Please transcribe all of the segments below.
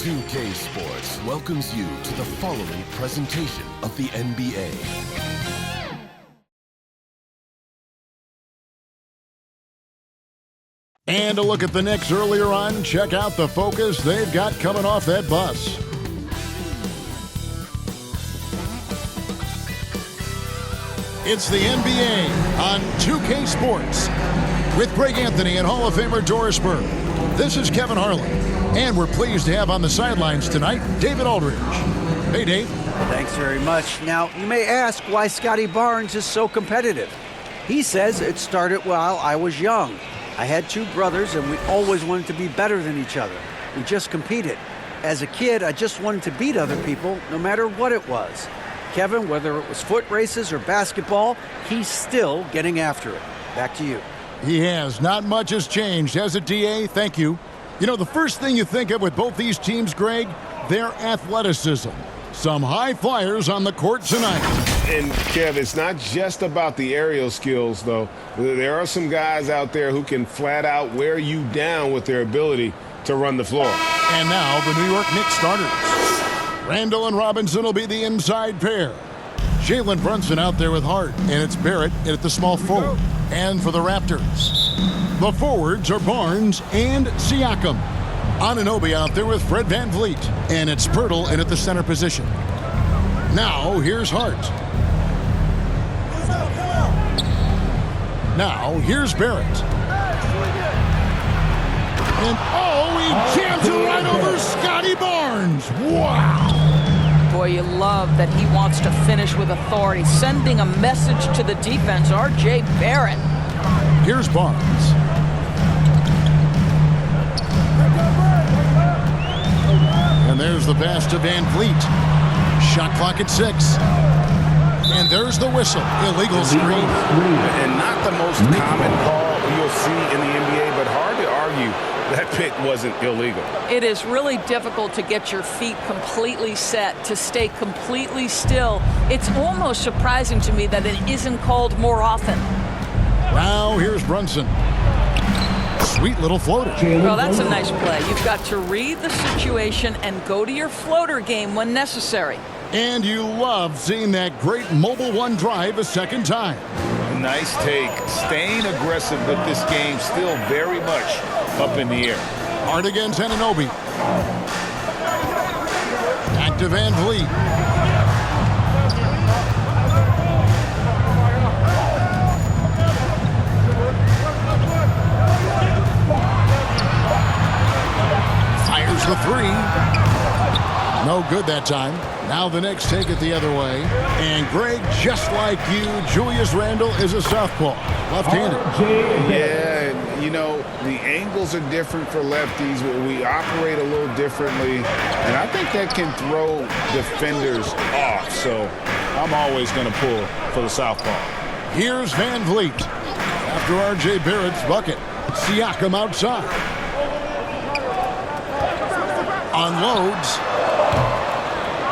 2K Sports welcomes you to the following presentation of the NBA. And a look at the Knicks earlier on. Check out the focus they've got coming off that bus. It's the NBA on 2K Sports with Greg Anthony and Hall of Famer Doris Burke. This is Kevin Harlan, and we're pleased to have on the sidelines tonight David Aldridge. Hey, Dave. Thanks very much. Now, you may ask why Scotty Barnes is so competitive. He says it started while I was young. I had two brothers, and we always wanted to be better than each other. We just competed. As a kid, I just wanted to beat other people, no matter what it was. Kevin, whether it was foot races or basketball, he's still getting after it. Back to you. He has. Not much has changed, has it, DA? Thank you. You know, the first thing you think of with both these teams, Greg, their athleticism. Some high flyers on the court tonight. And, Kev, it's not just about the aerial skills, though. There are some guys out there who can flat out wear you down with their ability to run the floor. And now the New York Knicks starters. Randall and Robinson will be the inside pair. Jalen Brunson out there with Hart, and it's Barrett at the small forward. And for the Raptors, the forwards are Barnes and Siakam. Anunoby out there with Fred VanVleet, and it's Pirtle in at the center position. Now here's Hart. Now here's Barrett. And he jams it right over Scotty Barnes. Wow. Boy, you love that he wants to finish with authority, sending a message to the defense. R.J. Barrett. Here's Barnes. And there's the pass to VanVleet. Shot clock at 6. And there's the whistle. Illegal screen. And not the most common call you'll see in the NBA, but hard to argue that pick wasn't illegal. It is really difficult to get your feet completely set, to stay completely still. It's almost surprising to me that it isn't called more often. Now here's Brunson. Sweet little floater. Well, that's a nice play. You've got to read the situation and go to your floater game when necessary. And you love seeing that great mobile one drive a second time. Nice take. Staying aggressive, but this game still very much up in the air. Hard against Anunoby. Back to VanVleet. Fires the three. No good that time. Now the Knicks take it the other way. And Greg, just like you, Julius Randle is a southpaw. Left-handed. Yeah, you know, the angles are different for lefties. We operate a little differently. And I think that can throw defenders off. So I'm always going to pull for the southpaw. Here's VanVleet. After R.J. Barrett's bucket. Siakam outside. Unloads.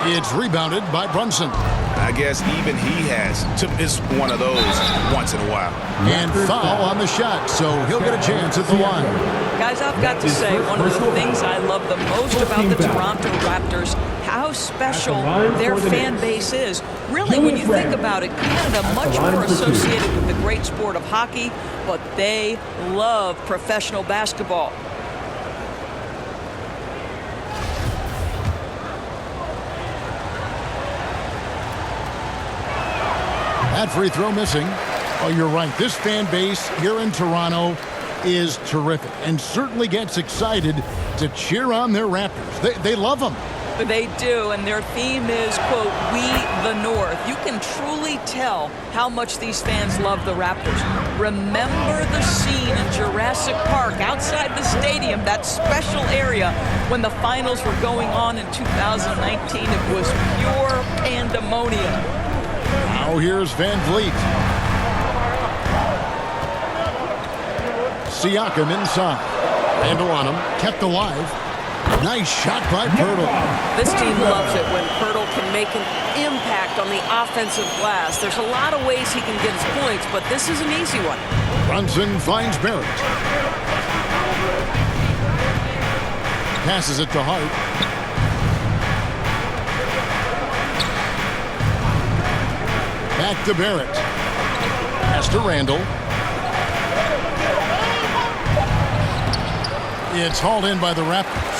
It's rebounded by Brunson. I guess even he has to miss one of those once in a while. And foul on the shot, so he'll get a chance at the line. Guys, I've got to say, one of the things I love the most about the Toronto Raptors, how special their fan base is. Really, when you think about it, Canada, much more associated with the great sport of hockey, but they love professional basketball. That free throw missing. Oh, you're right. This fan base here in Toronto is terrific and certainly gets excited to cheer on their Raptors. They love them. They do, and their theme is, quote, "We the North." You can truly tell how much these fans love the Raptors. Remember the scene in Jurassic Park outside the stadium, that special area when the finals were going on in 2019. It was pure pandemonium. Now here's VanVleet. Siakam inside. Randall on him. Kept alive. Nice shot by Pirtle. This team loves it when Pirtle can make an impact on the offensive glass. There's a lot of ways he can get his points, but this is an easy one. Brunson finds Barrett. passes it to Hart. Back to Barrett. Pass to Randall. It's hauled in by the Raptors.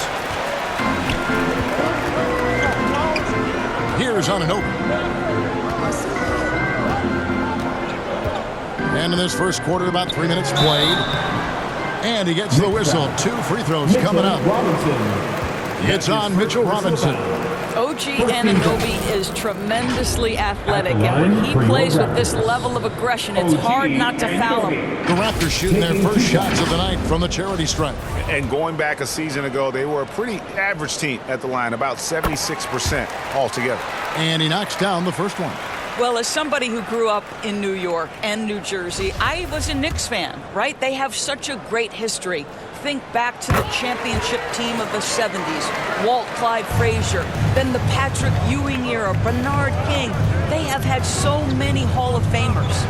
Here's Anunoby. And in this first quarter, about 3 minutes played. And he gets the whistle. 2 free throws coming up. It's on Mitchell Robinson. OG Anunoby is tremendously athletic, and when he plays with this level of aggression, it's hard not to foul him. The Raptors shooting their first shots of the night from the charity stripe. And going back a season ago, they were a pretty average team at the line, about 76% altogether. And he knocks down the first one. Well, as somebody who grew up in New York and New Jersey, I was a Knicks fan, right? They have such a great history. Think back to the championship team of the 70s, Walt Clyde Frazier, then the Patrick Ewing era, Bernard King. They have had so many Hall of Famers.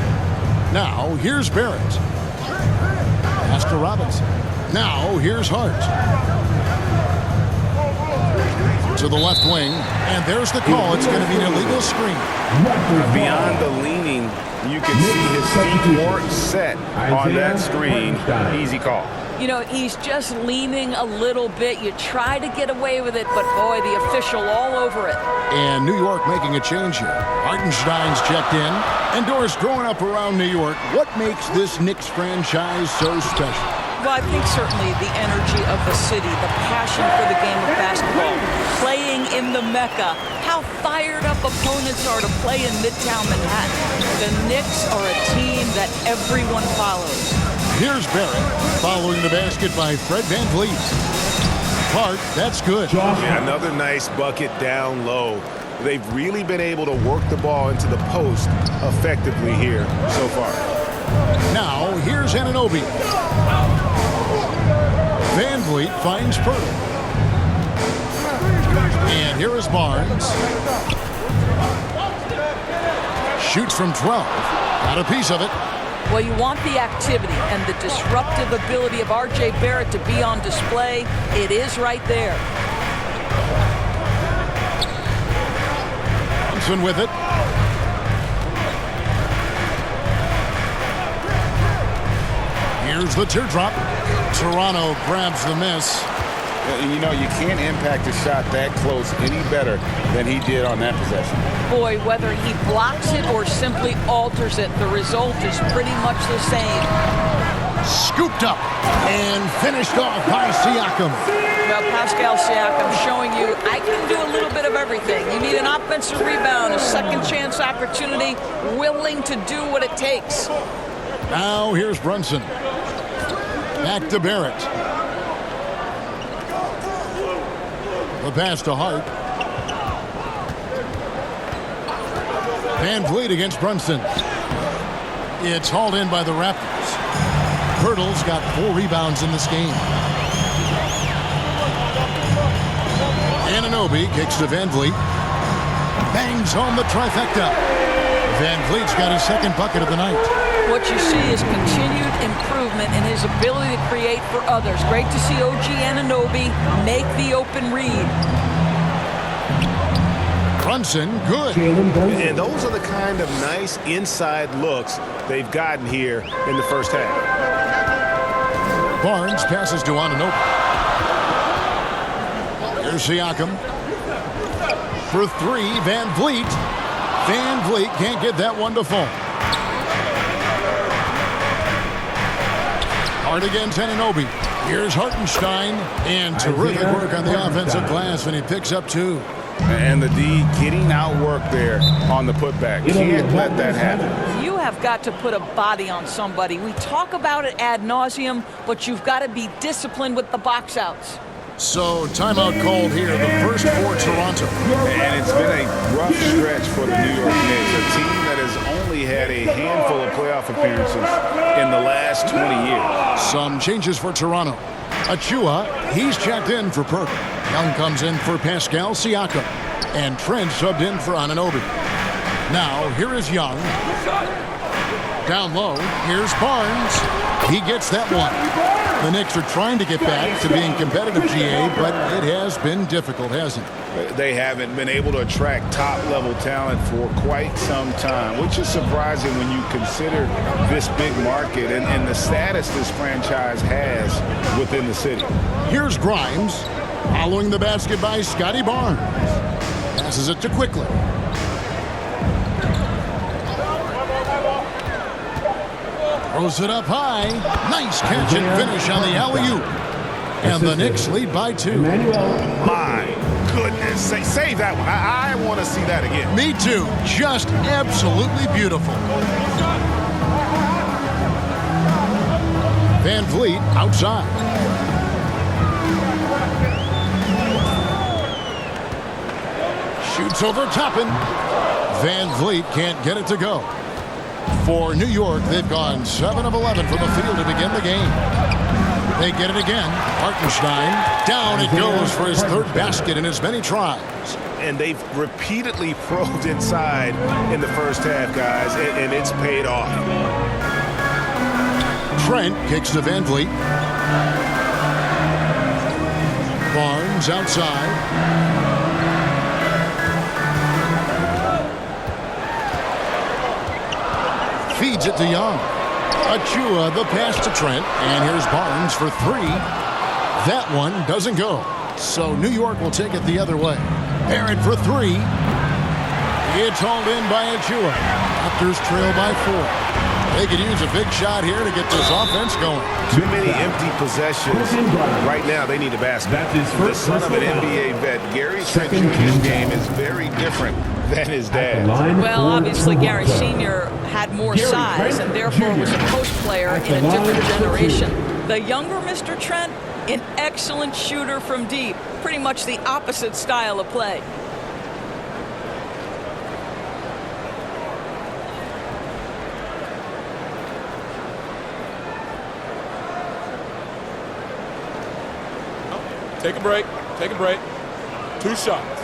Now, here's Barrett. Pass to Robinson. Now, here's Hart. To the left wing, and there's the call. It's going to be an illegal screen. Beyond the leaning, you can see his feet weren't set on that screen. Easy call. You know, he's just leaning a little bit. You try to get away with it, but boy, the official all over it. And New York making a change here. Hartenstein's checked in. And doors growing up around New York. What makes this Knicks franchise so special? Well, I think certainly the energy of the city, the passion for the game of basketball, playing in the Mecca, how fired up opponents are to play in Midtown Manhattan. The Knicks are a team that everyone follows. Here's Barrett, following the basket by Fred VanVleet. Hart, that's good. Yeah, another nice bucket down low. They've really been able to work the ball into the post effectively here so far. Now, here's Anunoby. VanVleet finds Pirtle. And here is Barnes. Shoots from 12. Got a piece of it. Well, you want the activity and the disruptive ability of R.J. Barrett to be on display. It is right there. Thompson with it. Here's the teardrop. Toronto grabs the miss. You know, you can't impact a shot that close any better than he did on that possession. Boy, whether he blocks it or simply alters it, the result is pretty much the same. Scooped up and finished off by Siakam. Well, Pascal Siakam showing you I can do a little bit of everything. You need an offensive rebound, a second chance opportunity, willing to do what it takes. Now here's Brunson. Back to Barrett. The pass to Hart. VanVleet against Brunson. It's hauled in by the Raptors. Pirtle's got 4 rebounds in this game. Anunoby kicks to VanVleet. Bangs home the trifecta. VanVleet's got his second bucket of the night. What you see is continued improvement in his ability to create for others. Great to see OG Anunoby make the open read. Brunson, good. And those are the kind of nice inside looks they've gotten here in the first half. Barnes passes to Anunoby. Here's Siakam. For 3, VanVleet. VanVleet can't get that one to fall. Hard against Anunoby. Here's Hartenstein. And terrific work on the offensive glass, and he picks up 2. And the D getting outworked there on the putback. Can't let that happen. You have got to put a body on somebody. We talk about it ad nauseum, but you've got to be disciplined with the box outs. So, timeout called here, the first for Toronto. And it's been a rough stretch for the New York Knicks, a team that has only had a handful of playoff appearances in the last 20 years. Some changes for Toronto. Achua, he's checked in for Perk. Young comes in for Pascal Siakam. And Trent subbed in for Anunoby. Now, here is Young. Down low, here's Barnes. He gets that one. The Knicks are trying to get back to being competitive, GA, but it has been difficult, hasn't it? They haven't been able to attract top-level talent for quite some time, which is surprising when you consider this big market and the status this franchise has within the city. Here's Grimes, following the basket by Scotty Barnes. Passes it to Quickly. Throws it up high. Nice catch and finish on the alley-oop. And the Knicks lead by 2. My goodness. Save that one. I want to see that again. Me too. Just absolutely beautiful. Van Vliet outside. Shoots over Toppin. Van Vliet can't get it to go. For New York, they've gone 7 of 11 from the field to begin the game. They get it again. Hartenstein. Down it goes for his 3rd basket in as many tries. And they've repeatedly probed inside in the first half, guys, and it's paid off. Trent kicks to Van Vliet. Barnes outside. Feeds it to Young. Achua, the pass to Trent. And here's Barnes for 3. That one doesn't go. So New York will take it the other way. Barrett for 3. It's hauled in by Achua. Raptors trail by 4. They could use a big shot here to get this offense going. Too many empty possessions. Right now, they need a basket. The son of an NBA vet, Gary Trent Jr.'s game is very different than his dad. Well, obviously, Gary Sr. had more size and therefore was a post player in a different generation. The younger Mr. Trent, an excellent shooter from deep. Pretty much the opposite style of play. Take a break. Take a break. 2 shots.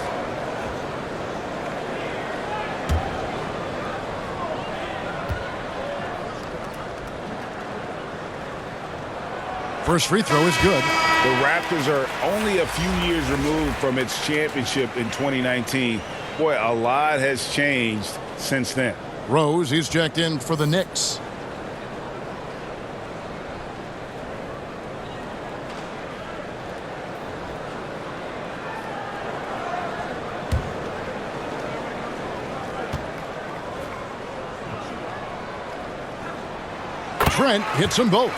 First free throw is good. The Raptors are only a few years removed from its championship in 2019. Boy, a lot has changed since then. Rose, he's checked in for the Knicks. Trent hits them both.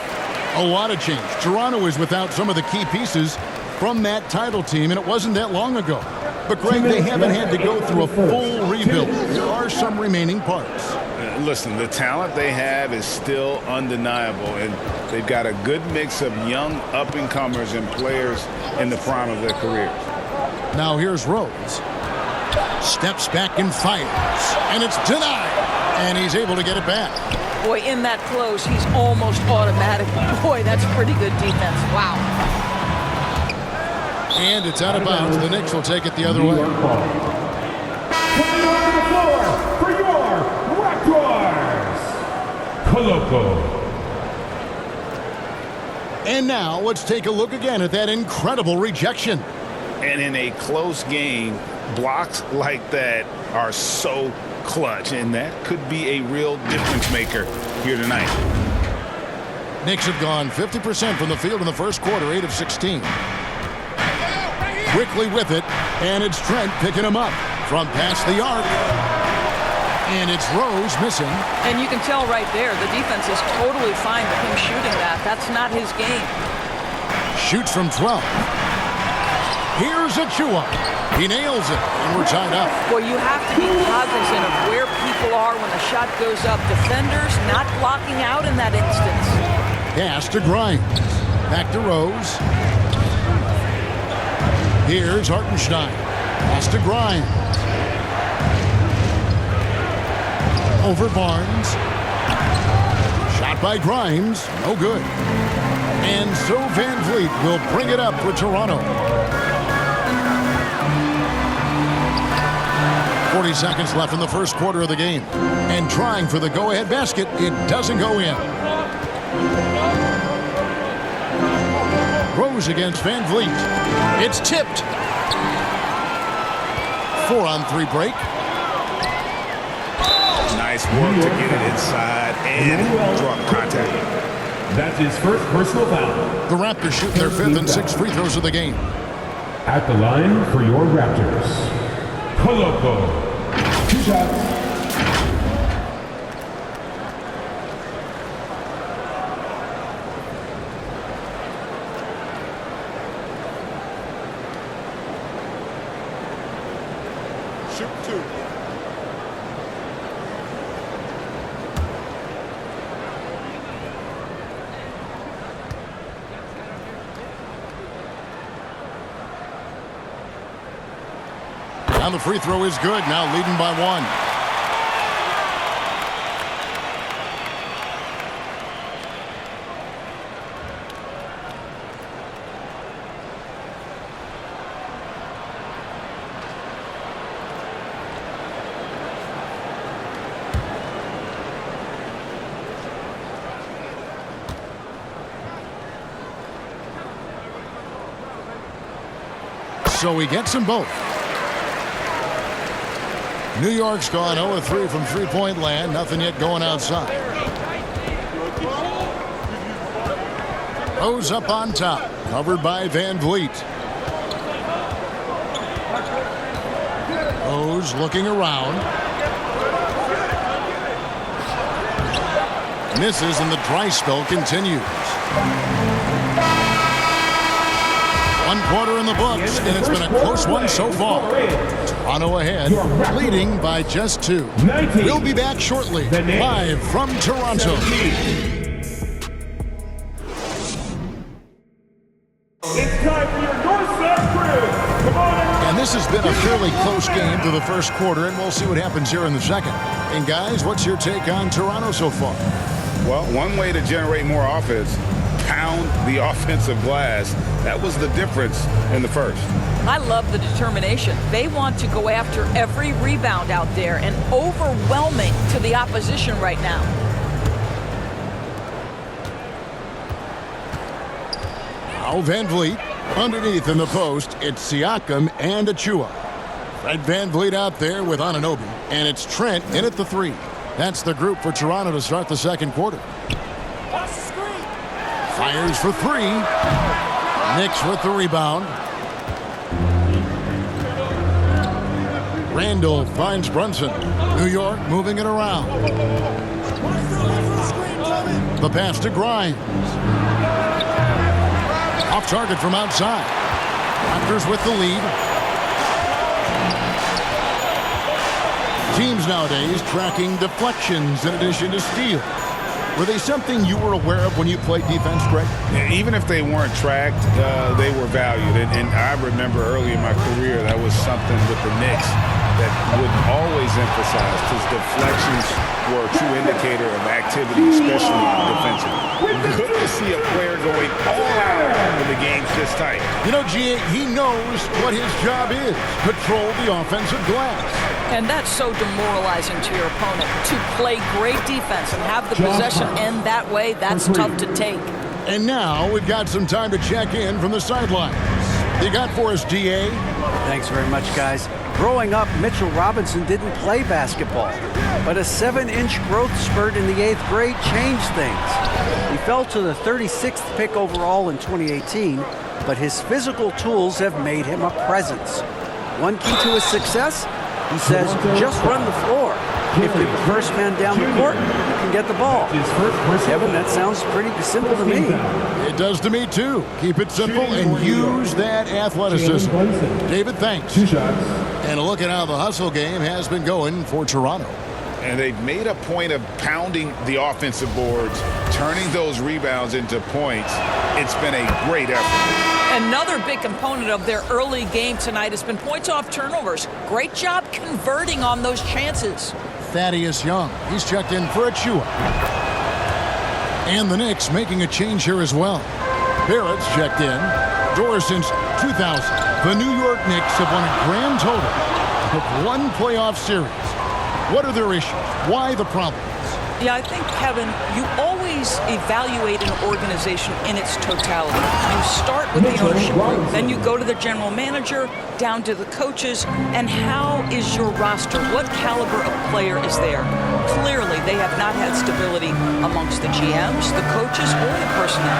A lot of change. Toronto is without some of the key pieces from that title team, and it wasn't that long ago. But, Greg, they haven't had to go through a full rebuild. There are some remaining parts. Listen, the talent they have is still undeniable, and they've got a good mix of young up-and-comers and players in the prime of their careers. Now here's Rose. Steps back and fires, and it's denied, and he's able to get it back. Boy, in that close, he's almost automatic. Boy, that's pretty good defense. Wow. And it's out of bounds. The Knicks will take it the other way. Coming on the floor for your Raptors, Koloko. And now let's take a look again at that incredible rejection. And in a close game, blocks like that are so clutch, and that could be a real difference maker here tonight. Knicks have gone 50% from the field in the first quarter, 8 of 16. Quickly with it, and it's Trent picking him up from past the arc. And it's Rose missing. And you can tell right there, the defense is totally fine with him shooting that. That's not his game. Shoots from 12. Here's Achua. He nails it, and we're tied up. Well, you have to be cognizant of where people are when the shot goes up. Defenders not blocking out in that instance. Pass to Grimes. Back to Rose. Here's Hartenstein. Pass to Grimes. Over Barnes. Shot by Grimes. No good. And so Van Vliet will bring it up for Toronto. 40 seconds left in the first quarter of the game. And trying for the go-ahead basket, it doesn't go in. Rose against Van Vliet. It's tipped. 4-on-3 break. Nice work to get it inside and draw contact. That's his first personal foul. The Raptors shoot their 5th and 6th free throws of the game. At the line for your Raptors, Koloko. 2 shots. Shoot 2. And the free throw is good. Now leading by 1. So he gets them both. New York's gone 0-3 from three-point land. Nothing yet going outside. Rose up on top. Covered by Van Vliet. Rose looking around. Misses and the dry spell continues. 1 quarter in the books, and it's been a close one so far. Toronto ahead, leading by just 2. We'll be back shortly, live from Toronto. It's time for your North-South Crew. Come on, everybody. And this has been a fairly close game through the first quarter, and we'll see what happens here in the second. And guys, what's your take on Toronto so far? Well, one way to generate more offense, pound the offensive glass. That was the difference in the first. I love the determination. They want to go after every rebound out there and overwhelming to the opposition right now. Now Van Vliet underneath in the post. It's Siakam and Achua. Fred Van Vliet out there with Anunoby. And it's Trent in at the 3. That's the group for Toronto to start the second quarter. Fires for 3. Knicks with the rebound. Randall finds Brunson. New York moving it around. The pass to Grimes. Off target from outside. Raptors with the lead. Teams nowadays tracking deflections in addition to steals. Were they something you were aware of when you played defense, Greg? Yeah, even if they weren't tracked, they were valued. And I remember early in my career, that was something with the Knicks that would always emphasize, because deflections were a true indicator of activity, especially defensively. Good to see a player going all out when the game's this tight. You know, G.A., he knows what his job is. Control the offensive glass. And that's so demoralizing to your opponent. To play great defense and have the possession end that way, that's tough to take. And now we've got some time to check in from the sidelines. You got for us, D.A.? Thanks very much, guys. Growing up, Mitchell Robinson didn't play basketball, but a 7-inch growth spurt in the 8th grade changed things. He fell to the 36th pick overall in 2018, but his physical tools have made him a presence. One key to his success? He says, just run the floor. If you're the first man down the court, you can get the ball. Kevin, that sounds pretty simple to me. It does to me, too. Keep it simple and use that athleticism. David, thanks. 2 shots. And a look at how the hustle game has been going for Toronto. And they've made a point of pounding the offensive boards, turning those rebounds into points. It's been a great effort. Another big component of their early game tonight has been points off turnovers. Great job converting on those chances. Thaddeus Young, he's checked in for Achua. And the Knicks making a change here as well. Barrett's checked in. Door since 2000. The New York Knicks have won a grand total of 1 playoff series. What are their issues? Why the problems? Yeah, I think, Kevin, you always evaluate an organization in its totality. You start with the ownership group, then you go to the general manager, down to the coaches, and how is your roster? What caliber of player is there? Clearly, they have not had stability amongst the GMs, the coaches, or the personnel.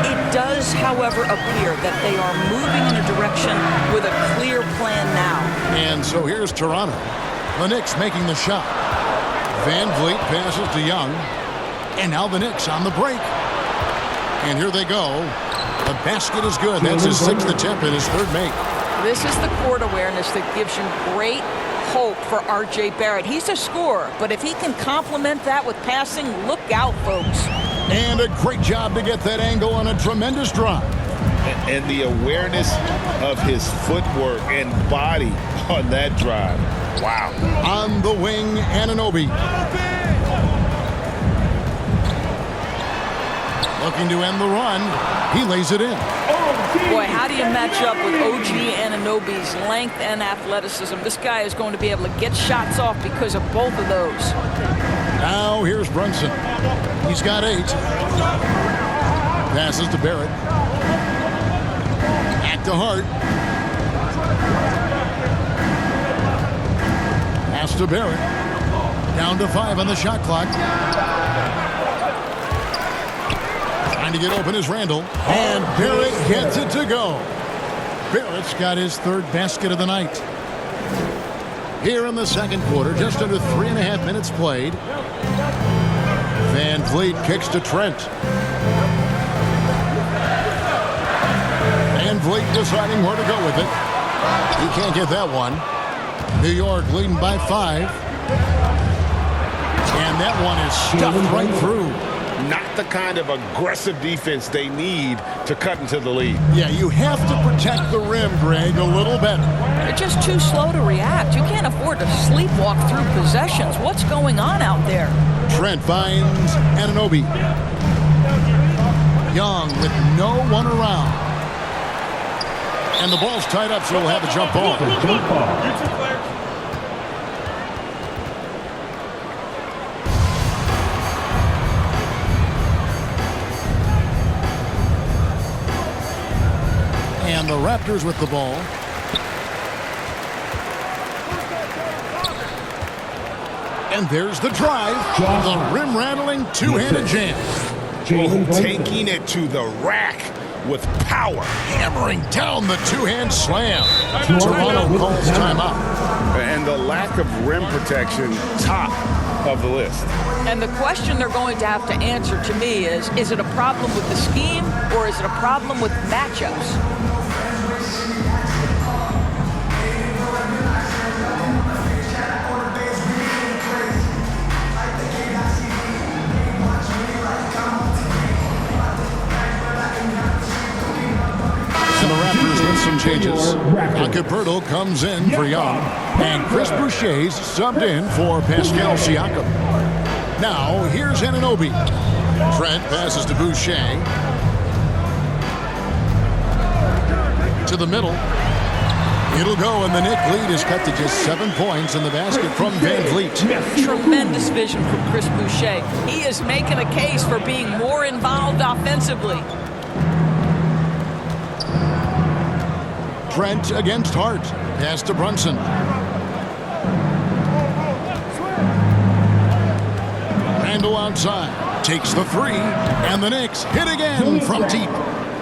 It does, however, appear that they are moving in a direction with a clear plan now. And so here's Toronto. The Knicks making the shot. Van Vliet passes to Young. And now the Knicks on the break. And here they go. The basket is good. That's his 6th attempt and his 3rd make. This is the court awareness that gives you great hope for R.J. Barrett. He's a scorer, but if he can complement that with passing, look out, folks. And a great job to get that angle on a tremendous drive. And the awareness of his footwork and body on that drive. Wow. On the wing, Anunoby. Looking to end the run. He lays it in. Boy, how do you match up with OG Anunoby's length and athleticism? This guy is going to be able to get shots off because of both of those. Now here's Brunson. He's got 8. Passes to Barrett. Back to Hart. Pass to Barrett. Down to 5 on the shot clock. Trying to get open is Randall. And Barrett gets it to go. Barrett's got his 3rd basket of the night. Here in the 2nd quarter, just under 3.5 minutes played. Van Vliet kicks to Trent. Van Vliet deciding where to go with it. He can't get that one. New York leading by 5. And that one is stuffed right through. Not the kind of aggressive defense they need to cut into the lead. Yeah, you have to protect the rim, Greg, a little better. They're just too slow to react. You can't afford to sleepwalk through possessions. What's going on out there? Trent finds Anunoby. Young with no one around. And the ball's tied up, so we'll have a jump ball. And the Raptors with the ball. And there's the drive. The rim-rattling two-handed jam. Taking it to the rack with power. Hammering down the two-hand slam. Toronto calls timeout. And the lack of rim protection, top of the list. And the question they're going to have to answer to me is it a problem with the scheme or is it a problem with matchups? And the Raptors with some changes. Acapurdo comes in for Young. And Chris Boucher's subbed in for Pascal Siakam. Now, here's Anunoby. Trent passes to Boucher. To the middle. It'll go, and the Knicks lead is cut to just 7 points in the basket from Van Vliet. Tremendous vision from Chris Boucher. He is making a case for being more involved offensively. Trent against Hart. Pass to Brunson. Randall outside. Takes the 3. And the Knicks hit again from deep.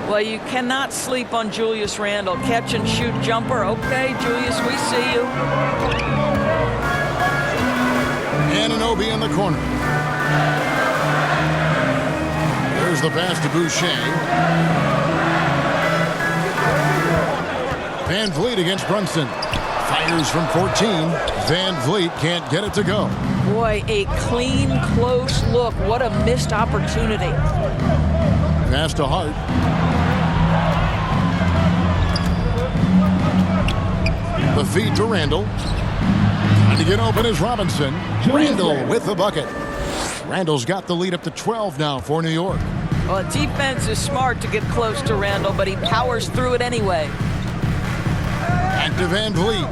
Well, you cannot sleep on Julius Randle. Catch and shoot jumper. Okay, Julius, we see you. Anunoby in the corner. There's the pass to Boucher. Van Vliet against Brunson. Fires from 14. Van Vliet can't get it to go. Boy, a clean, close look. What a missed opportunity. Pass to Hart. The feed to Randall. Trying to get open is Robinson. Randall with the bucket. Randall's got the lead up to 12 now for New York. Well, defense is smart to get close to Randall, but he powers through it anyway. Back to Van Vliet.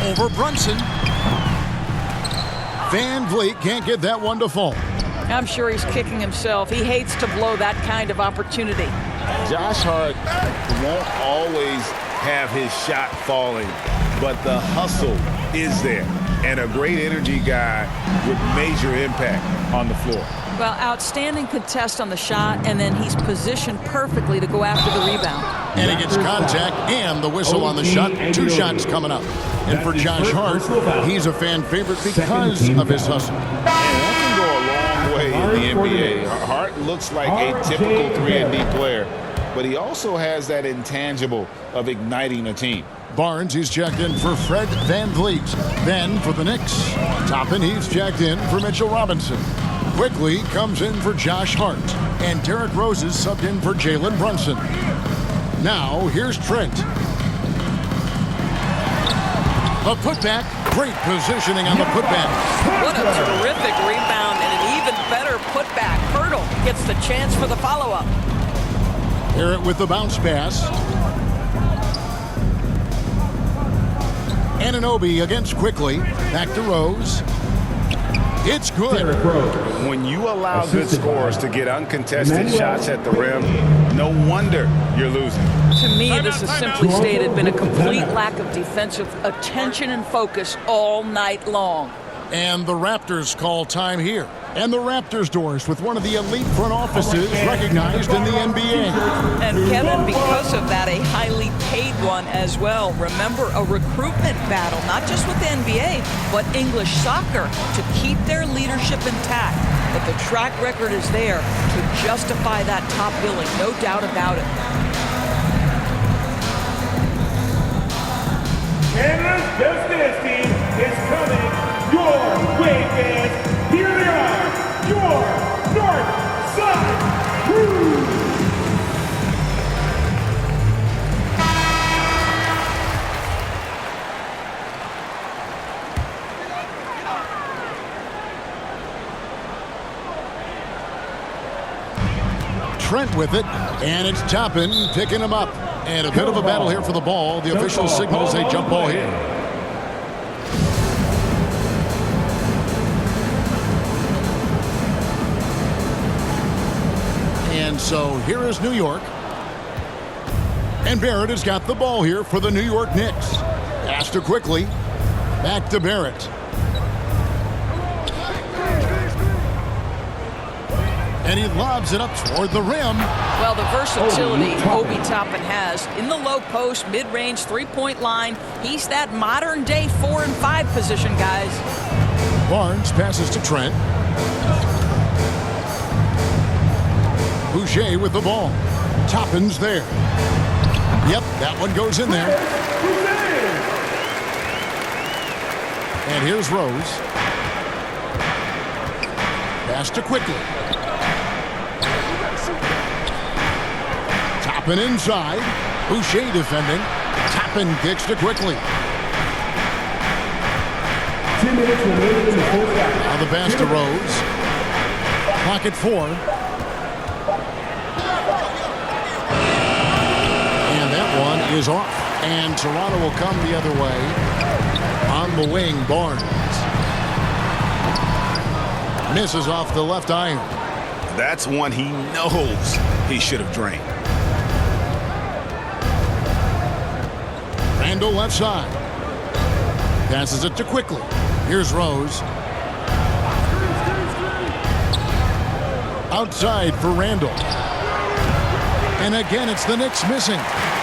Over Brunson. Van Vliet can't get that one to fall. I'm sure he's kicking himself. He hates to blow that kind of opportunity. Josh Hart won't always have his shot falling, but the hustle is there. And a great energy guy with major impact on the floor. Well, outstanding contest on the shot, and then he's positioned perfectly to go after the rebound. And he gets contact and the whistle on the shot. 2 shots coming up. And for Josh Hart, he's a fan favorite because of his hustle. And that can go a long way in the NBA. Hart looks like a typical 3-and-D player, but he also has that intangible of igniting a team. Barnes, he's checked in for Fred Van Vliet. Then for the Knicks, Toppin, he's checked in for Mitchell Robinson. Quickly comes in for Josh Hart. And Derrick Rose is subbed in for Jalen Brunson. Now, here's Trent. A putback. Great positioning on the putback. What a terrific rebound and an even better putback. Hurdle gets the chance for the follow-up. Barrett with the bounce pass. Anunoby against Quickly. Back to Rose. It's good. When you allow good scorers to get uncontested shots at the rim, no wonder you're losing. To me, this has simply stated been a complete lack of defensive attention and focus all night long. And the Raptors call time here. And the Raptors doors with one of the elite front offices recognized in the NBA. And Kevin, because of that, a highly paid one as well. Remember, a recruitment battle, not just with the NBA, but English soccer to keep their leadership intact. But the track record is there to justify that top billing, no doubt about it. Canada's Best Dance Team is coming your way, fans. Here they are, your North Side Crew. Trent with it, and it's Toppin picking him up. And a bit of a battle here for the ball. The official signals a jump ball here. And so here is New York. And Barrett has got the ball here for the New York Knicks. Pass to Quickly. Back to Barrett. And he lobs it up toward the rim. Well, the versatility Obi Toppin has in the low post, mid-range, three-point line. He's that modern-day 4 and 5 position, guys. Barnes passes to Trent. Boucher with the ball. Toppin's there. Yep, that one goes in there. And here's Rose. Pass to Quickly. Toppin inside. Boucher defending. Toppin kicks to Quickly. 2 minutes remaining in the first half. Now the pass to Rose. Clock at 4. And that one is off. And Toronto will come the other way. On the wing, Barnes. Misses off the left iron. That's one he knows he should have drained. Randall left side. Passes it to Quickly. Here's Rose. Outside for Randall. And again, it's the Knicks missing.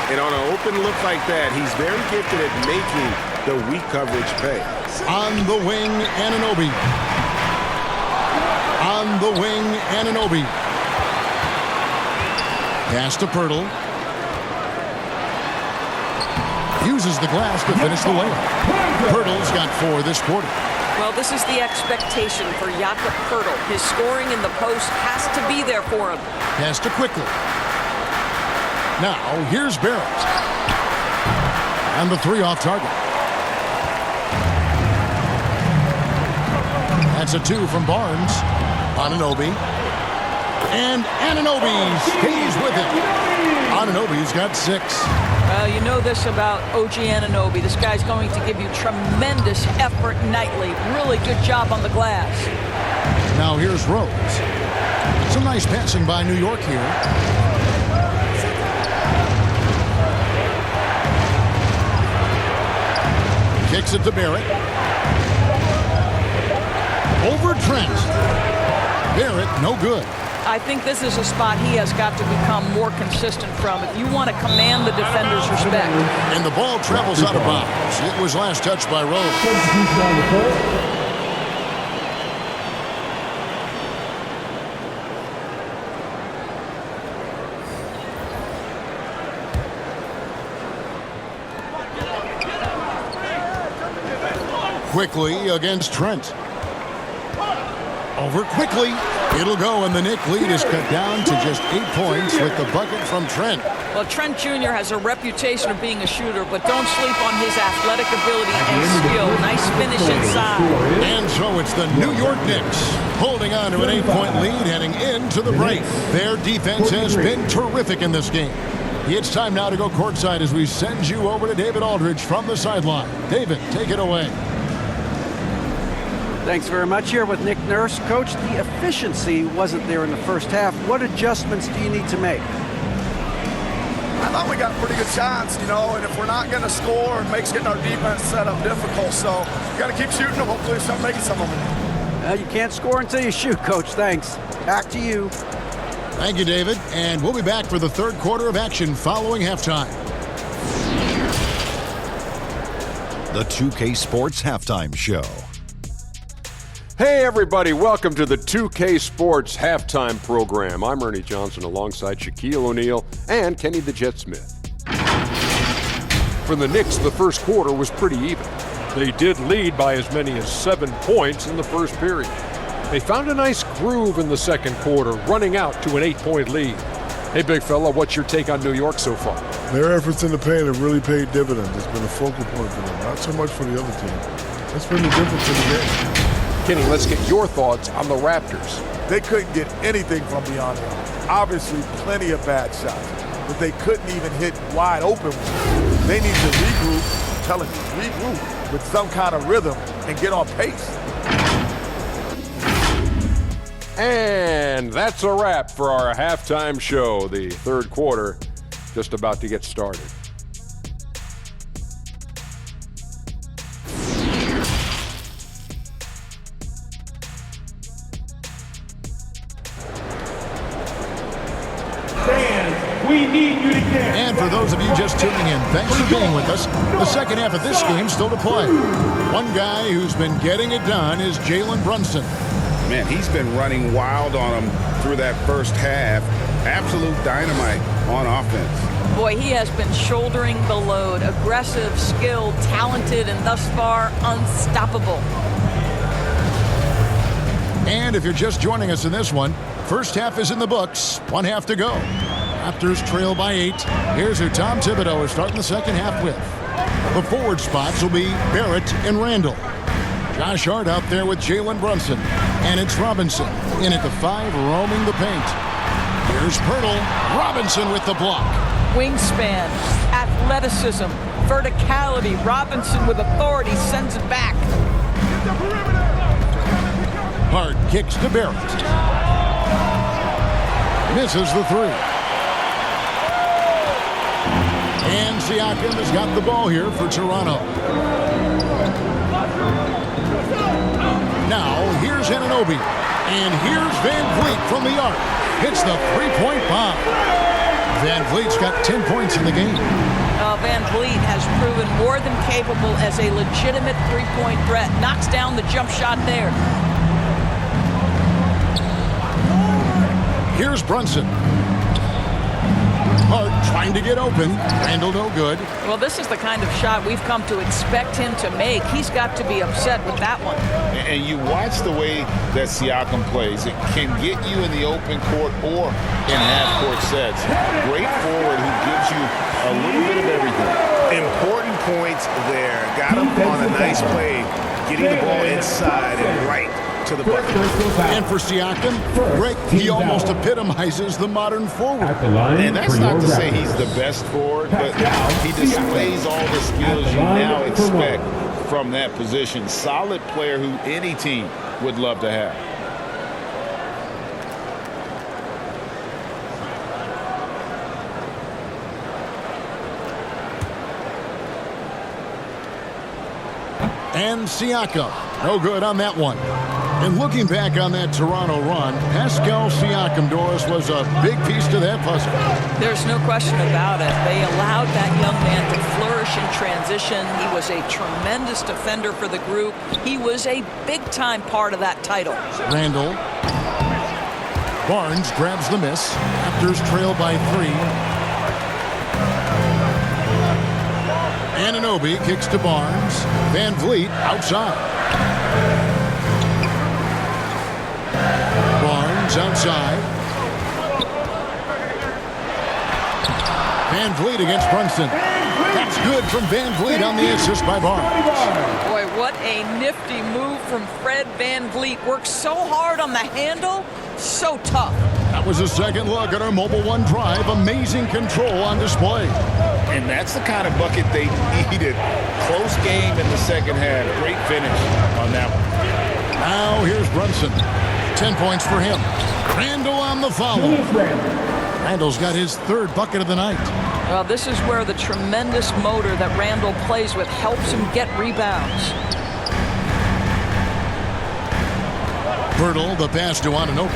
And on an open look like that, he's very gifted at making the weak coverage pay. On the wing, Anunoby. On the wing, Anunoby. Pass to Pirtle. Uses the glass to finish the layup. Pirtle's got 4 this quarter. Well, this is the expectation for Jakob Pirtle. His scoring in the post has to be there for him. Pass to Quickly. Now, here's Barrett. And the 3 off target. That's a 2 from Barnes. Anunoby. And Anunoby stays with it. Anunoby's got 6. Well, you know this about OG Anunoby. This guy's going to give you tremendous effort nightly. Really good job on the glass. Now here's Rose. Some nice passing by New York here. Kicks it to Barrett. Over Trent. Barrett, no good. I think this is a spot he has got to become more consistent from if you want to command the defender's respect. And the ball travels out of bounds. It was last touched by Rose. Quickly against Trent. Over quickly. It'll go, and the Knicks lead is cut down to just 8 points with the bucket from Trent. Well, Trent Jr. has a reputation of being a shooter, but don't sleep on his athletic ability and skill. Nice finish inside. And so it's the New York Knicks holding on to an 8-point lead heading into the break. Their defense has been terrific in this game. It's time now to go courtside as we send you over to David Aldridge from the sideline. David, take it away. Thanks very much. Here with Nick Nurse. Coach, the efficiency wasn't there in the first half. What adjustments do you need to make? I thought we got pretty good shots, and if we're not going to score, it makes getting our defense set up difficult. So you got to keep shooting them. Hopefully, start making some of them. You can't score until you shoot, Coach. Thanks. Back to you. Thank you, David. And we'll be back for the third quarter of action following halftime. The 2K Sports Halftime Show. Hey everybody, welcome to the 2K Sports Halftime Program. I'm Ernie Johnson alongside Shaquille O'Neal and Kenny the Jet Smith. For the Knicks, the first quarter was pretty even. They did lead by as many as 7 points in the first period. They found a nice groove in the second quarter, running out to an 8-point lead. Hey big fella, what's your take on New York so far? Their efforts in the paint have really paid dividends. It's been a focal point for them, not so much for the other team. That's been the difference in the game. Kenny, let's get your thoughts on the Raptors. They couldn't get anything from beyond them. Obviously, plenty of bad shots, but they couldn't even hit wide open ones. They need to regroup, I'm telling you, regroup with some kind of rhythm and get on pace. And that's a wrap for our halftime show. The third quarter just about to get started. And for those of you just tuning in, thanks for being with us. The second half of this game still to play. One guy who's been getting it done is Jalen Brunson. Man, he's been running wild on him through that first half. Absolute dynamite on offense. Boy, he has been shouldering the load. Aggressive, skilled, talented, and thus far unstoppable. And if you're just joining us in this one, first half is in the books. 1 half to go. Raptors trail by 8. Here's who Tom Thibodeau is starting the second half with. The forward spots will be Barrett and Randall. Josh Hart out there with Jalen Brunson. And it's Robinson in at the 5, roaming the paint. Here's Pirtle. Robinson with the block. Wingspan, athleticism, verticality. Robinson with authority sends it back. Hart kicks to Barrett. Misses the 3. And Siakam has got the ball here for Toronto. Now, here's Anunoby. And here's Van Vliet from the arc. Hits the three-point bomb. Van Vliet's got 10 points in the game. Van Vliet has proven more than capable as a legitimate three-point threat. Knocks down the jump shot there. Here's Brunson. Hart trying to get open. Randall no good. Well, this is the kind of shot we've come to expect him to make. He's got to be upset with that one. And you watch the way that Siakam plays. It can get you in the open court or in half-court sets. Great forward who gives you a little bit of everything. Important points there. Got him on a nice play, getting the ball inside and right to the bucket. And for Siakam, Greg, he almost epitomizes the modern forward. And that's not to say he's the best forward, but he displays all the skills you now expect from that position. Solid player who any team would love to have. And Siakam, no good on that one. And looking back on that Toronto run, Pascal Siakam, Doris, was a big piece to that puzzle. There's no question about it. They allowed that young man to flourish in transition. He was a tremendous defender for the group. He was a big-time part of that title. Randall. Barnes grabs the miss. Raptors trail by 3. Anunoby kicks to Barnes. Van Vliet outside. Barnes outside. Van Vliet against Brunson. That's good from Van Vliet on the assist by Barnes. Boy, what a nifty move from Fred Van Vliet. Works so hard on the handle, so tough. That was a second look at our Mobile One drive. Amazing control on display. And that's the kind of bucket they needed. Close game in the second half. Great finish on that one. Now here's Brunson. 10 points for him. Randall on the follow. Randall's got his third bucket of the night. Well, this is where the tremendous motor that Randall plays with helps him get rebounds. Birtle, the pass to Anunoby.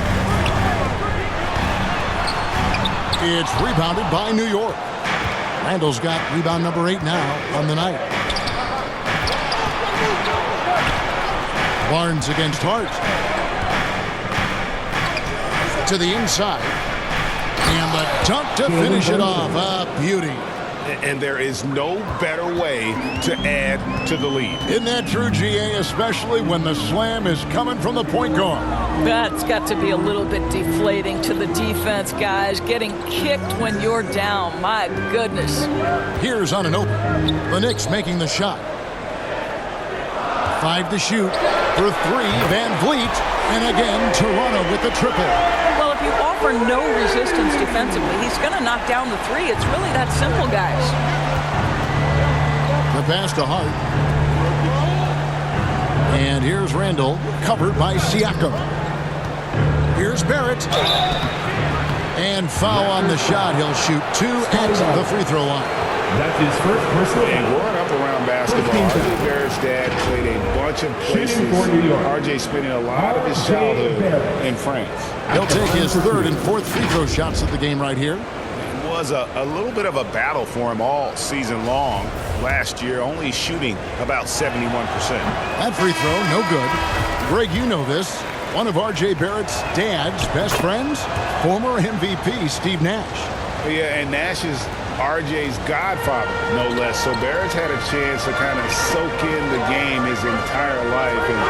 It's rebounded by New York. Randall's got rebound number 8 now on the night. Barnes against Hart. To the inside. And the dunk to finish it off. A beauty. And there is no better way to add to the lead. Isn't that true, GA? Especially when the slam is coming from the point guard. That's got to be a little bit deflating to the defense, guys. Getting kicked when you're down. My goodness. Here's Anunoby. The Knicks making the shot. 5 to shoot. For 3, Van Vliet. And again, Toronto with the triple. Well, if you offer no resistance defensively, he's going to knock down the 3. It's really that simple, guys. The pass to Hart. And here's Randall, covered by Siakam. Here's Barrett. And foul on the shot. He'll shoot 2 at the free throw line. That's his first personal. And growing up around basketball, R.J. Barrett's dad played a bunch of places. R.J. spending a lot of his childhood in France. He'll take his third and fourth free throw shots of the game right here. It was a little bit of a battle for him all season long. Last year, only shooting about 71%. That free throw, no good. Greg, you know this. One of R.J. Barrett's dad's best friends, former MVP Steve Nash. Yeah, and Nash is R.J.'s godfather, no less. So Barrett's had a chance to kind of soak in the game his entire life, and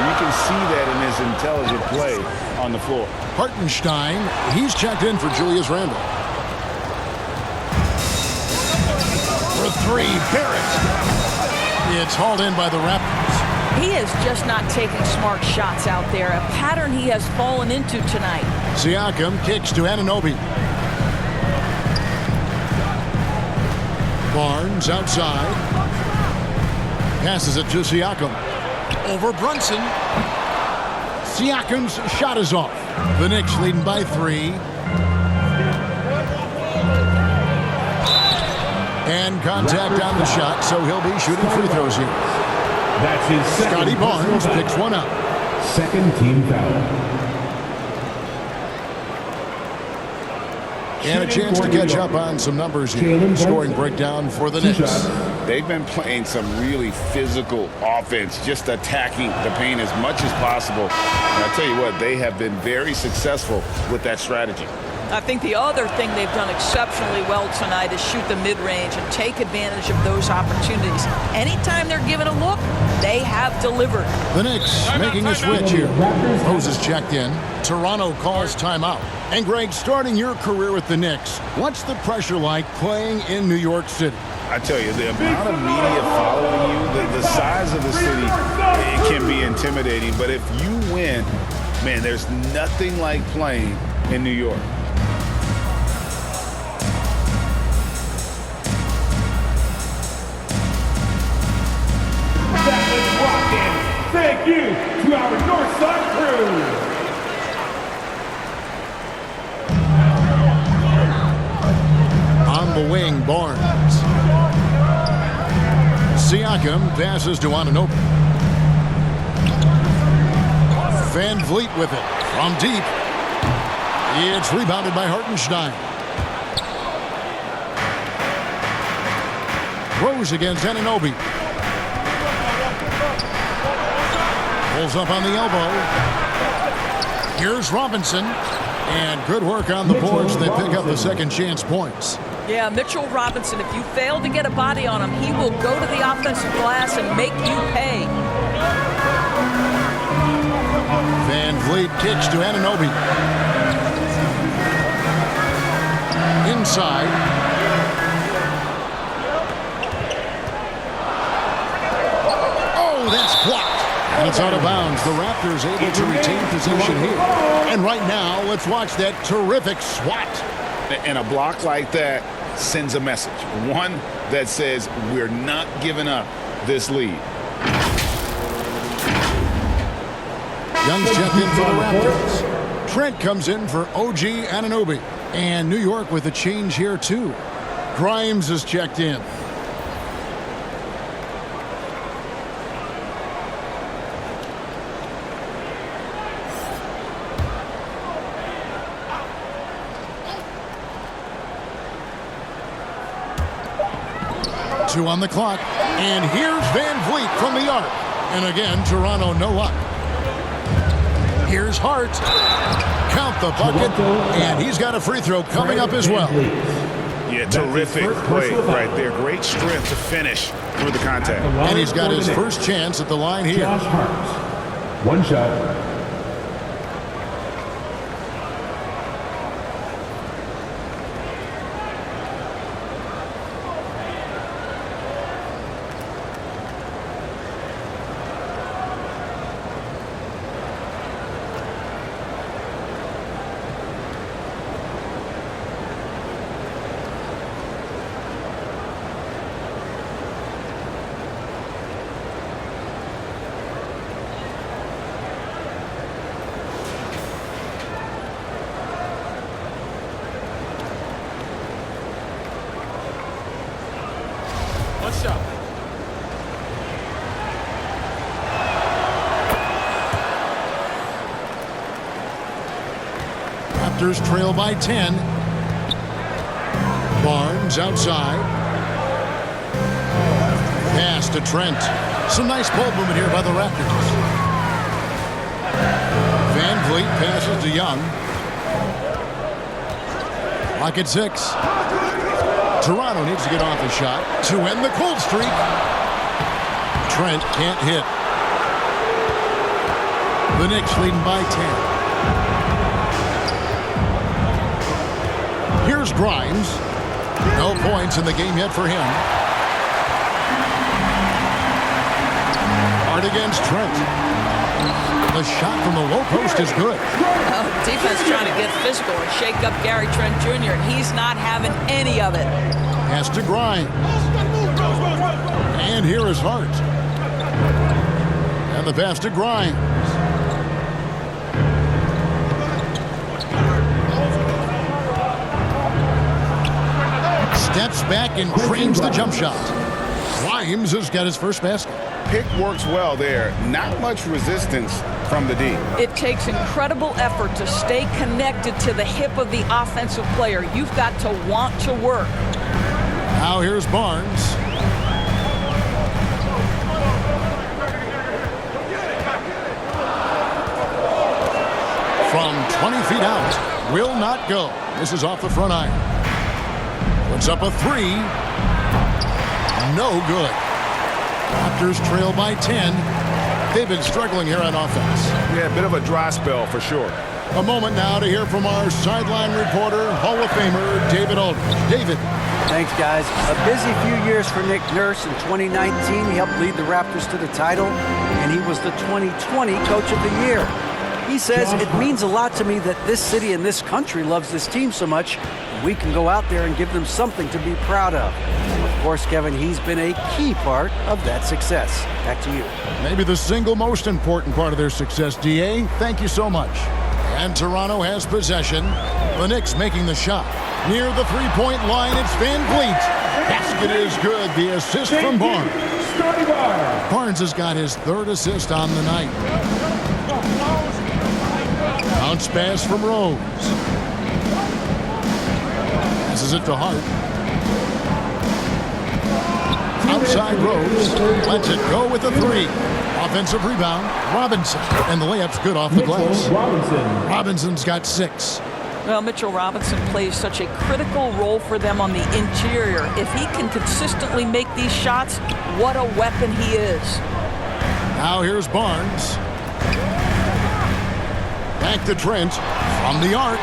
you can see that in his intelligent play on the floor. Hartenstein, he's checked in for Julius Randle. For 3, Barrett. It's hauled in by the Raptors. He is just not taking smart shots out there, a pattern he has fallen into tonight. Siakam kicks to Anunoby. Barnes outside. Passes it to Siakam. Over Brunson. Siakam's shot is off. The Knicks leading by 3. And contact on the shot, so he'll be shooting free throws here. That's his second. Scotty Barnes picks one up. Second team foul. And a chance to catch up on some numbers here. Scoring breakdown for the Knicks. They've been playing some really physical offense, just attacking the paint as much as possible. And I tell you what, they have been very successful with that strategy. I think the other thing they've done exceptionally well tonight is shoot the mid-range and take advantage of those opportunities. Anytime they're given a look, they have delivered. The Knicks making a switch here. Rose is checked in. Toronto calls timeout. And Greg, starting your career with the Knicks, what's the pressure like playing in New York City? I tell you, the amount of media following you, the size of the city, it can be intimidating. But if you win, man, there's nothing like playing in New York. That was rocking. Thank you to our Northside crew. On the wing, Barnes. Siakam passes to Anunoby. Van Vliet with it from deep. It's rebounded by Hartenstein. Rose against Anunoby. Pulls up on the elbow. Here's Robinson. And good work on the boards. They pick up the second chance points. Yeah, Mitchell Robinson, if you fail to get a body on him, he will go to the offensive glass and make you pay. Van Vliet kicks to Anunoby. Inside. Oh, that's blocked. And it's out of bounds. The Raptors able to retain possession here. And right now, let's watch that terrific swat. And a block like that sends a message. One that says we're not giving up this lead. Young's checked in for the Raptors. Trent comes in for OG Anunoby. And New York with a change here, too. Grimes is checked in. Two on the clock. And here's Van Vliet from the arc. And again, Toronto no luck. Here's Hart. Count the bucket. And he's got a free throw coming up as well. Yeah, terrific play right there. Great strength to finish through the contact. And he's got his first chance at the line here. Josh Hart. One shot. Raptors trail by 10. Barnes outside. Pass to Trent. Some nice ball movement here by the Raptors. Van Vliet passes to Young. Lock at 6. Toronto needs to get off a shot to end the cold streak. Trent can't hit. The Knicks leading by 10. Here's Grimes. No points in the game yet for him. Hard against Trent. The shot from the low post is good. Oh, defense trying to get physical and shake up Gary Trent Jr. He's not having any of it. Pass to Grimes. And here is Hart. And the pass to Grimes. Steps back and drains the jump shot. Grimes has got his first basket. Pick works well there. Not much resistance from the D. It takes incredible effort to stay connected to the hip of the offensive player. You've got to want to work. Now here's Barnes. From 20 feet out. Will not go. This is off the front iron. Puts up a 3. No good. Raptors trail by 10. They've been struggling here on offense. Yeah, a bit of a dry spell for sure. A moment now to hear from our sideline reporter, Hall of Famer David Aldridge. David. Thanks, guys. A busy few years for Nick Nurse. In 2019, he helped lead the Raptors to the title, and he was the 2020 Coach of the Year. He says, it means a lot to me that this city and this country loves this team so much, and we can go out there and give them something to be proud of. Of course, Kevin, he's been a key part of that success. Back to you. Maybe the single most important part of their success, DA. Thank you so much. And Toronto has possession. The Knicks making the shot. Near the three-point line, it's Van Vliet. Basket is good. The assist from Barnes. Barnes has got his third assist on the night. Bounce pass from Rose. Passes it to Hart. Outside Rose. Lets it go with a three. Offensive rebound. Robinson. And the layup's good off the glass. Robinson's got 6. Well, Mitchell Robinson plays such a critical role for them on the interior. If he can consistently make these shots, what a weapon he is. Now here's Barnes. Back to Trent from the arc.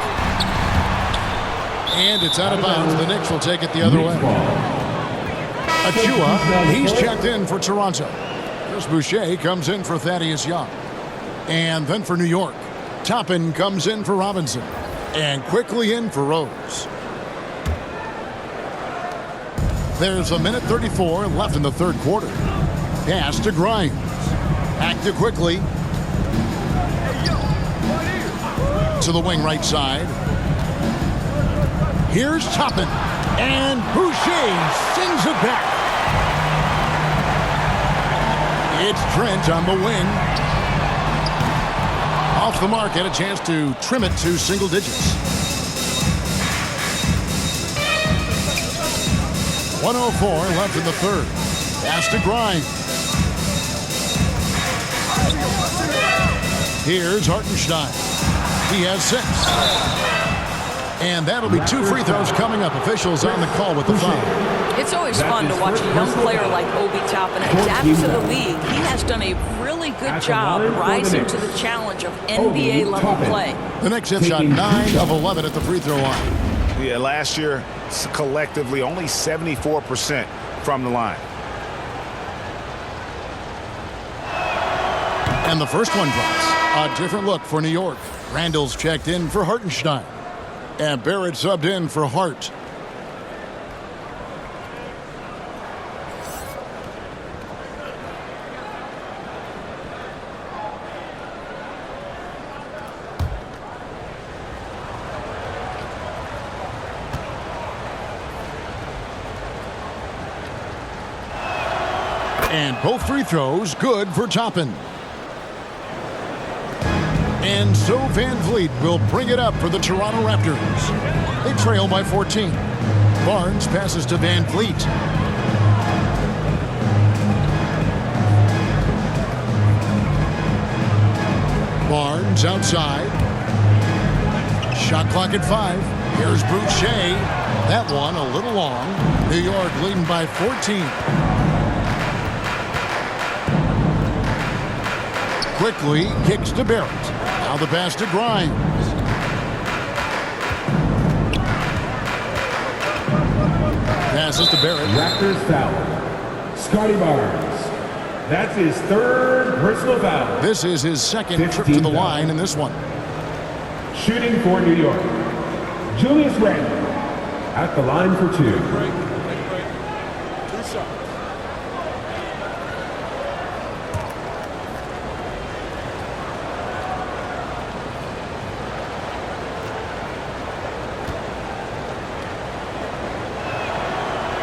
And it's out of bounds. The Knicks will take it the other way. Achua, he's checked in for Toronto. Chris Boucher comes in for Thaddeus Young. And then for New York, Toppin comes in for Robinson. And quickly in for Rose. There's a minute 34 left in the third quarter. Pass to Grimes. Back to Quickly. To the wing right side. Here's Toppin. And Boucher sings it back. It's Trent on the wing. Off the mark, had a chance to trim it to single digits. 1:04 left in the third. Pass to Grimes. Here's Hartenstein. He has 6. And that'll be 2 free throws coming up. Officials on the call with the foul. It's always fun to watch a young player like Obi Toppin adapt to the league. He has done a really good job rising to the challenge of NBA-level play. The Knicks have shot 9 of 11 at the free throw line. Yeah, last year, collectively, only 74% from the line. And the first one drops. A different look for New York. Randall's checked in for Hartenstein. And Barrett subbed in for Hart. And both free throws good for Toppin. And so Van Vliet will bring it up for the Toronto Raptors. They trail by 14. Barnes passes to Van Vliet. Barnes outside. Shot clock at 5. Here's Boucher. That one a little long. New York leading by 14. Quickly kicks to Barrett. Now the pass to Grimes. Passes to Barrett. Raptors foul. Scotty Barnes. That's his third personal foul. This is his second trip to the line in this one. Shooting for New York. Julius Randle at the line for 2.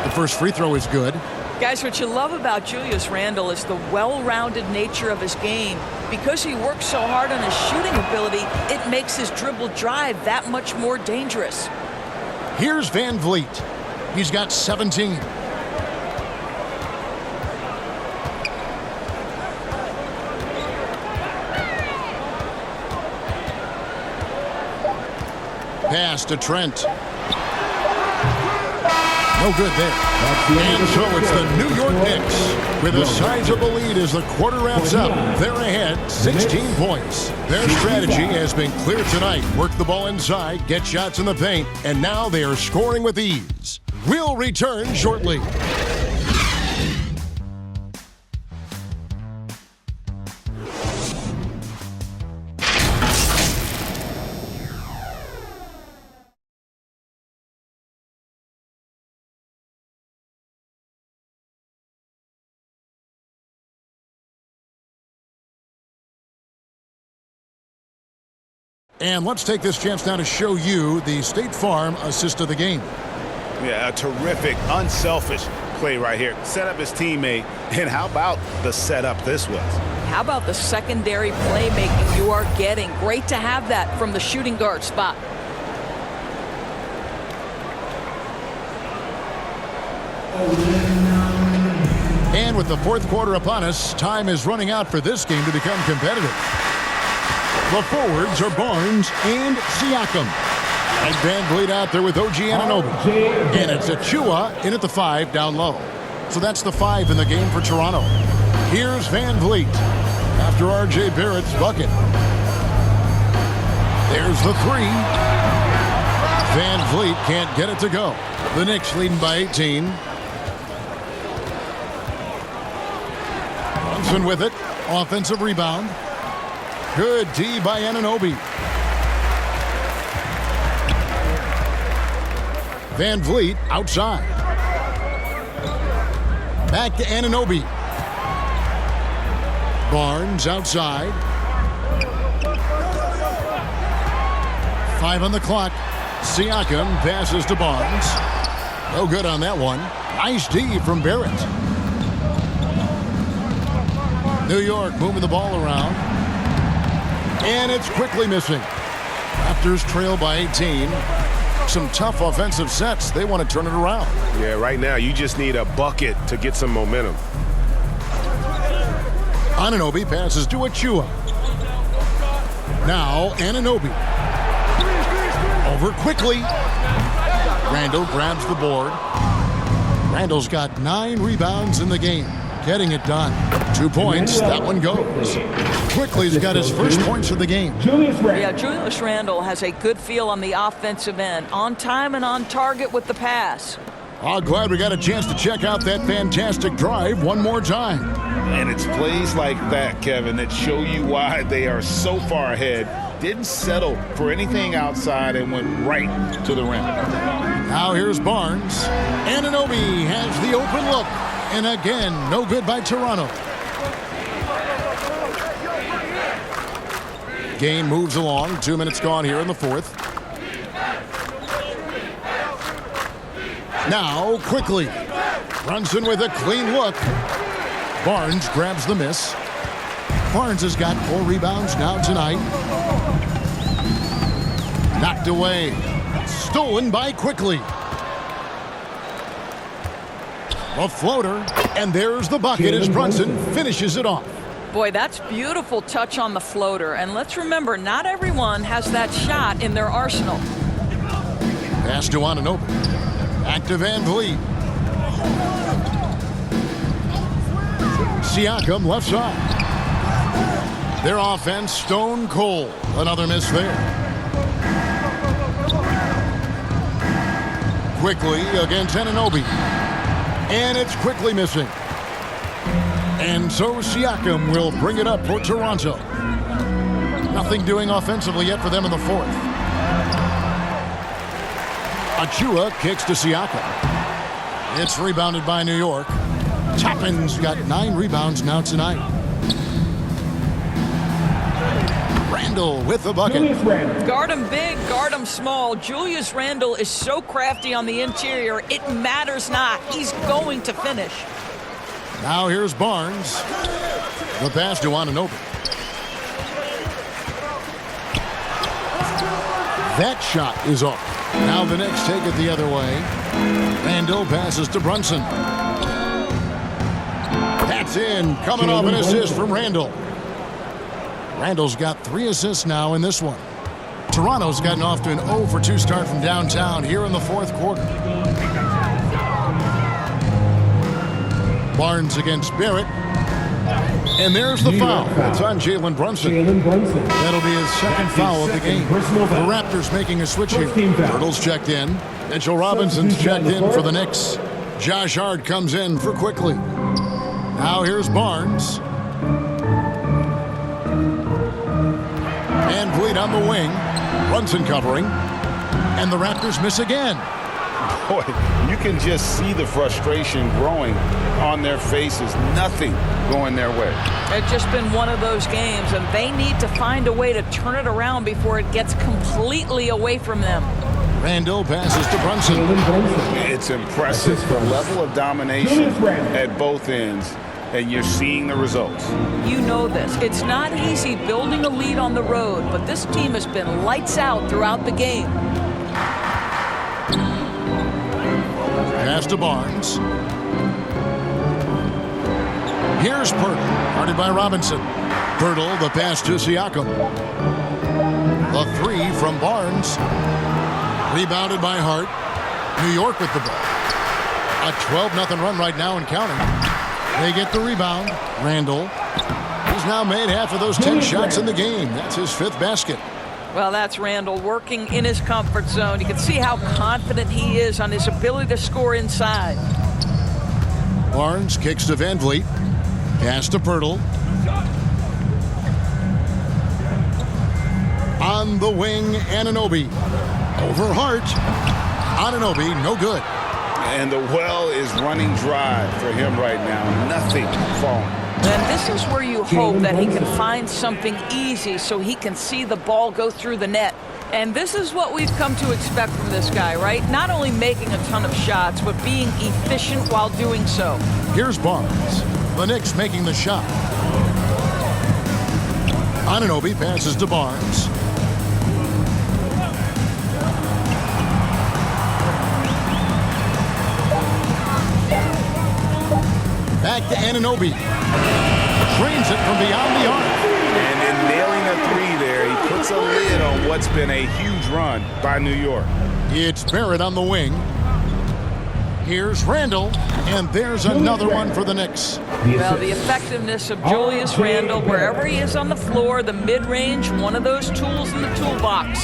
The first free throw is good. Guys, what you love about Julius Randle is the well-rounded nature of his game. Because he works so hard on his shooting ability, it makes his dribble drive that much more dangerous. Here's Van Vliet. He's got 17. Pass to Trent. No good there. And so it's the New York Knicks with a sizable lead as the quarter wraps up. They're ahead 16 points. Their strategy has been clear tonight. Work the ball inside, get shots in the paint, and now they are scoring with ease. We'll return shortly. And let's take this chance now to show you the State Farm assist of the game. Yeah, a terrific, unselfish play right here. Set up his teammate, and how about the setup this was? How about the secondary playmaking you are getting? Great to have that from the shooting guard spot. And with the fourth quarter upon us, time is running out for this game to become competitive. The forwards are Barnes and Siakam. And Van Vliet out there with OG Anunoby. And it's Achua in at the 5 down low. So that's the 5 in the game for Toronto. Here's Van Vliet after R.J. Barrett's bucket. There's the 3. Van Vliet can't get it to go. The Knicks leading by 18. Brunson with it. Offensive rebound. Good D by Anunoby. Van Vliet outside. Back to Anunoby. Barnes outside. 5 on the clock. Siakam passes to Barnes. No good on that one. Nice D from Barrett. New York moving the ball around. And it's quickly missing. Raptors trail by 18. Some tough offensive sets. They want to turn it around. Yeah, right now you just need a bucket to get some momentum. Anunoby passes to Achua. Now Anunoby. Over quickly. Randall grabs the board. Randall's got 9 rebounds in the game. Getting it done. 2 points. That one goes. Quickly's got his first points of the game. Yeah, Julius Randle has a good feel on the offensive end. On time and on target with the pass. Oh, glad we got a chance to check out that fantastic drive one more time. And it's plays like that, Kevin, that show you why they are so far ahead. Didn't settle for anything outside and went right to the rim. Now here's Barnes. Anunoby has the open look. And again, no good by Toronto. Game moves along. 2 minutes gone here in the fourth. Now, quickly. Brunson with a clean look. Barnes grabs the miss. Barnes has got 4 rebounds now tonight. Knocked away. Stolen by Quickly. A floater, and there's the bucket as Brunson finishes it off. Boy, that's beautiful touch on the floater. And let's remember, not everyone has that shot in their arsenal. Pass to Anunoby. Back to Van Vliet. Siakam left side. Their offense stone cold. Another miss there. Quickly against Anunoby. And it's quickly missing. And so Siakam will bring it up for Toronto. Nothing doing offensively yet for them in the fourth. Achua kicks to Siakam. It's rebounded by New York. Toppin's got 9 rebounds now tonight. Randle with the bucket. Guard him big, guard him small. Julius Randle is so crafty on the interior, it matters not. He's going to finish. Now here's Barnes. The pass to Anunoby. That shot is off. Now the Knicks take it the other way. Randle passes to Brunson. That's in. Coming off an assist from Randle. Randle's got 3 assists now in this one. Toronto's gotten off to an 0 for 2 start from downtown here in the fourth quarter. Barnes against Barrett. And there's the foul. It's on Jalen Brunson. That'll be his second foul of the game. The Raptors making a switch here. Turtles checked in. Mitchell Robinson's checked in for the Knicks. Josh Hart comes in for Quickly. Now here's Barnes. Van Vliet on the wing. Brunson covering. And the Raptors miss again. Boy, you can just see the frustration growing on their faces. Nothing going their way. It's just been one of those games, and they need to find a way to turn it around before it gets completely away from them. Randall passes to Brunson. It's impressive, the level of domination at both ends, and you're seeing the results. You know this. It's not easy building a lead on the road, but this team has been lights out throughout the game. Pass to Barnes. Here's Pirtle, guarded by Robinson. Pirtle, the pass to Siakam. The three from Barnes. Rebounded by Hart. New York with the ball. A 12-0 run right now and counting. They get the rebound. Randall. He's now made half of those 10 shots in the game. That's his 5th basket. Well, that's Randall working in his comfort zone. You can see how confident he is on his ability to score inside. Barnes kicks to Van Vliet. Pass to Pirtle. On the wing, Anunoby. Over Hart. Anunoby, no good. And the well is running dry for him right now. Nothing falling. And this is where you hope that he can find something easy so he can see the ball go through the net. And this is what we've come to expect from this guy, right? Not only making a ton of shots, but being efficient while doing so. Here's Barnes. The Knicks making the shot. Anunoby passes to Barnes. Back to Anunoby. Drains it from beyond the arc. And in nailing a three there, he puts a lid on what's been a huge run by New York. It's Barrett on the wing. Here's Randall, and there's another one for the Knicks. Well, the effectiveness of Julius Randle, wherever he is on the floor, the mid-range, one of those tools in the toolbox.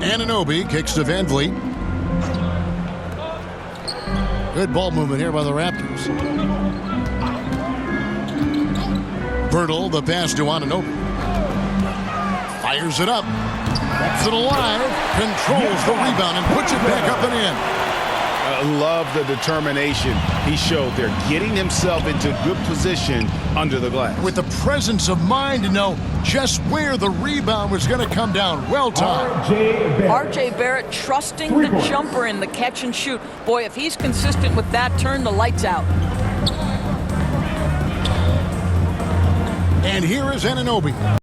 Anunoby kicks to Van Vliet. Good ball movement here by the Raptors. Pirtle, the pass to Anunoby. Fires it up. Keeps it alive. Controls the rebound and puts it back up and in. Love the determination he showed there, getting himself into good position under the glass. With the presence of mind to know just where the rebound was going to come down. Well timed. R.J. Barrett trusting the jumper in the catch and shoot. Boy, if he's consistent with that, turn the lights out. And here is Anunoby.